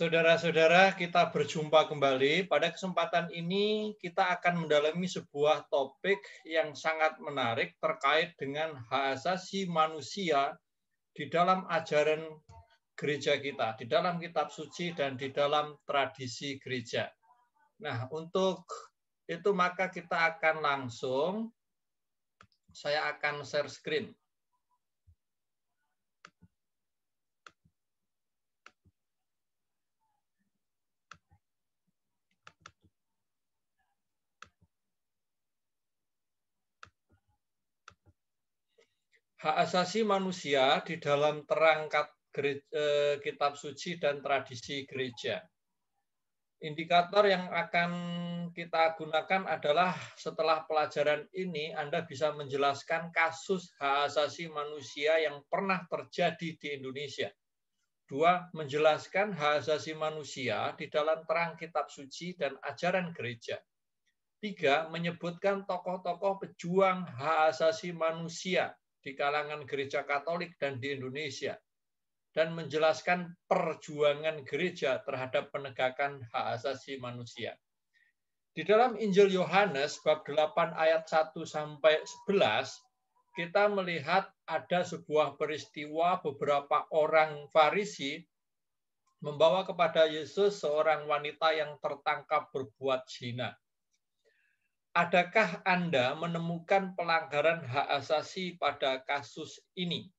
Saudara-saudara, kita berjumpa kembali. Pada kesempatan ini kita akan mendalami sebuah topik yang sangat menarik terkait dengan hak asasi manusia di dalam ajaran gereja kita, di dalam kitab suci dan di dalam tradisi gereja. Nah, untuk itu maka kita akan saya akan share screen. Hak asasi manusia di dalam terang kitab suci dan tradisi gereja. Indikator yang akan kita gunakan adalah setelah pelajaran ini Anda bisa menjelaskan kasus hak asasi manusia yang pernah terjadi di Indonesia. 2. Menjelaskan hak asasi manusia di dalam terang kitab suci dan ajaran gereja. 3. Menyebutkan tokoh-tokoh pejuang hak asasi manusia di kalangan gereja Katolik dan di Indonesia, dan menjelaskan perjuangan gereja terhadap penegakan hak asasi manusia. Di dalam Injil Yohanes bab 8 ayat 1 sampai 11, kita melihat ada sebuah peristiwa beberapa orang Farisi membawa kepada Yesus seorang wanita yang tertangkap berbuat zina. Adakah Anda menemukan pelanggaran hak asasi pada kasus ini?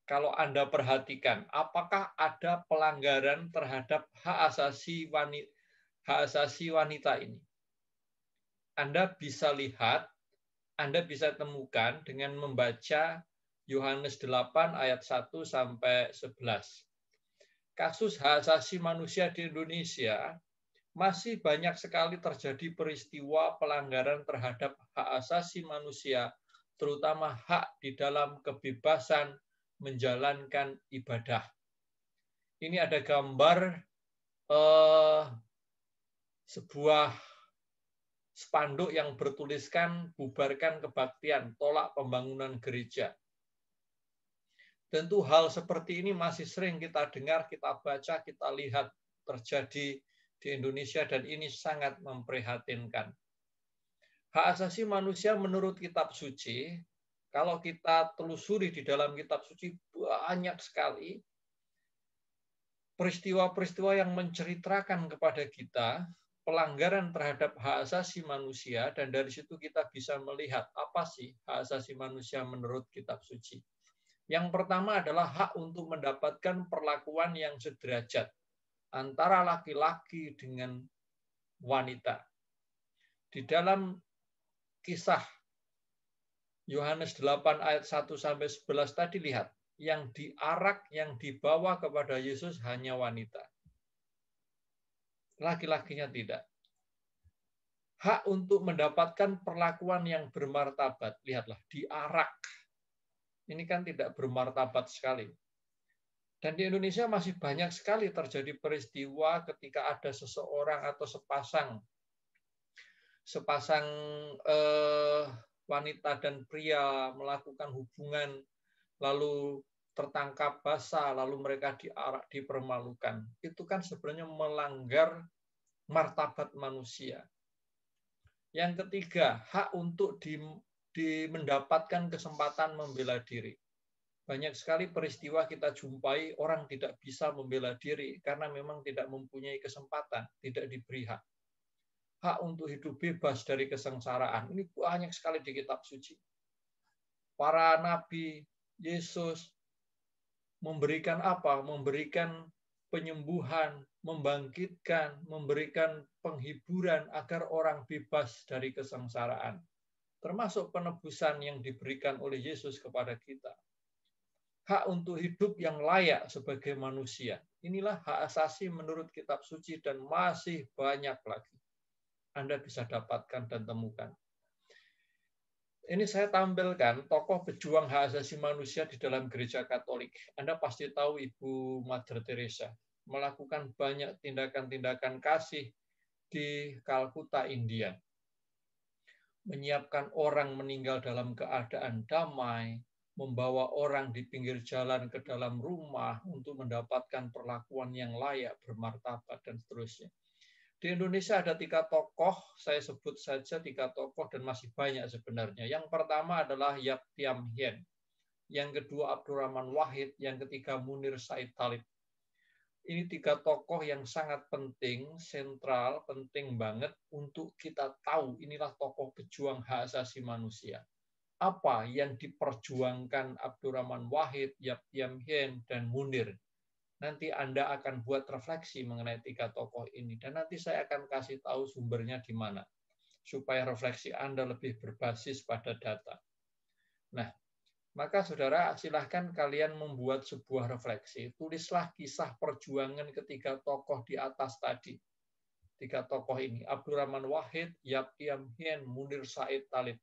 Kalau Anda perhatikan, apakah ada pelanggaran terhadap hak asasi wanita ini? Anda bisa lihat, Anda bisa temukan dengan membaca Yohanes 8 ayat 1 sampai 11. Kasus hak asasi manusia di Indonesia masih banyak sekali terjadi peristiwa pelanggaran terhadap hak asasi manusia, terutama hak di dalam kebebasan menjalankan ibadah. Ini ada gambar sebuah spanduk yang bertuliskan bubarkan kebaktian, tolak pembangunan gereja. Tentu hal seperti ini masih sering kita dengar, kita baca, kita lihat terjadi di Indonesia dan ini sangat memprihatinkan. Hak asasi manusia menurut kitab suci, kalau kita telusuri di dalam kitab suci banyak sekali peristiwa-peristiwa yang menceritakan kepada kita pelanggaran terhadap hak asasi manusia, dan dari situ kita bisa melihat apa sih hak asasi manusia menurut kitab suci. Yang pertama adalah hak untuk mendapatkan perlakuan yang sederajat antara laki-laki dengan wanita. Di dalam kisah Yohanes 8 ayat 1 sampai 11 tadi lihat, yang diarak, yang dibawa kepada Yesus hanya wanita. Laki-lakinya tidak. Hak untuk mendapatkan perlakuan yang bermartabat, lihatlah, diarak. Ini kan tidak bermartabat sekali. Dan di Indonesia masih banyak sekali terjadi peristiwa ketika ada seseorang atau sepasang wanita dan pria melakukan hubungan, lalu tertangkap basah, lalu mereka diarak, dipermalukan. Itu kan sebenarnya melanggar martabat manusia. Yang ketiga, hak untuk mendapatkan kesempatan membela diri. Banyak sekali peristiwa kita jumpai orang tidak bisa membela diri karena memang tidak mempunyai kesempatan, tidak diberi hak. Hak untuk hidup bebas dari kesengsaraan. Ini banyak sekali di kitab suci. Para nabi, Yesus memberikan apa? Memberikan penyembuhan, membangkitkan, memberikan penghiburan agar orang bebas dari kesengsaraan. Termasuk penebusan yang diberikan oleh Yesus kepada kita. Hak untuk hidup yang layak sebagai manusia. Inilah hak asasi menurut kitab suci dan masih banyak lagi. Anda bisa dapatkan dan temukan. Ini saya tampilkan tokoh pejuang hak asasi manusia di dalam gereja Katolik. Anda pasti tahu Ibu Mother Teresa melakukan banyak tindakan-tindakan kasih di Kalkuta, India. Menyiapkan orang meninggal dalam keadaan damai, membawa orang di pinggir jalan ke dalam rumah untuk mendapatkan perlakuan yang layak, bermartabat, dan seterusnya. Di Indonesia ada 3 tokoh, saya sebut saja 3 tokoh dan masih banyak sebenarnya. Yang pertama adalah Yap Thiam Hien, yang kedua Abdurrahman Wahid, yang ketiga Munir Said Talib. Ini 3 tokoh yang sangat penting, sentral, penting banget untuk kita tahu inilah tokoh pejuang hak asasi manusia. Apa yang diperjuangkan Abdurrahman Wahid, Yap Thiam Hien, dan Munir. Nanti Anda akan buat refleksi mengenai 3 tokoh ini. Dan nanti saya akan kasih tahu sumbernya di mana. Supaya refleksi Anda lebih berbasis pada data. Nah, maka saudara silahkan kalian membuat sebuah refleksi. Tulislah kisah perjuangan ketiga tokoh di atas tadi. 3 tokoh ini, Abdurrahman Wahid, Yap Thiam Hien, Munir Said Talib.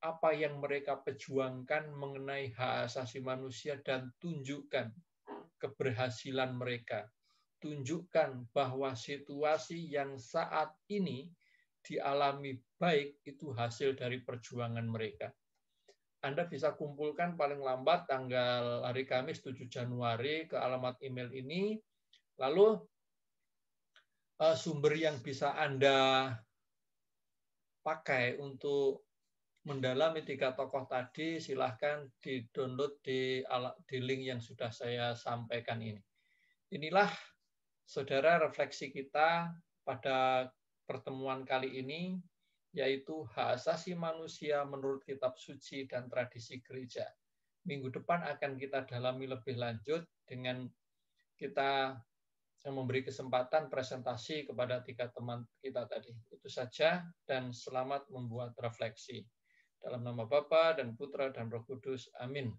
Apa yang mereka perjuangkan mengenai hak asasi manusia dan tunjukkan keberhasilan mereka. Tunjukkan bahwa situasi yang saat ini dialami baik itu hasil dari perjuangan mereka. Anda bisa kumpulkan paling lambat tanggal hari Kamis 7 Januari ke alamat email ini. Lalu sumber yang bisa Anda pakai untuk mendalami 3 tokoh tadi, silahkan di-download di link yang sudah saya sampaikan ini. Inilah, saudara, refleksi kita pada pertemuan kali ini, yaitu hak asasi manusia menurut kitab suci dan tradisi gereja. Minggu depan akan kita dalami lebih lanjut dengan kita memberi kesempatan presentasi kepada 3 teman kita tadi. Itu saja, dan selamat membuat refleksi. Dalam nama Bapa dan Putra dan Roh Kudus. Amin.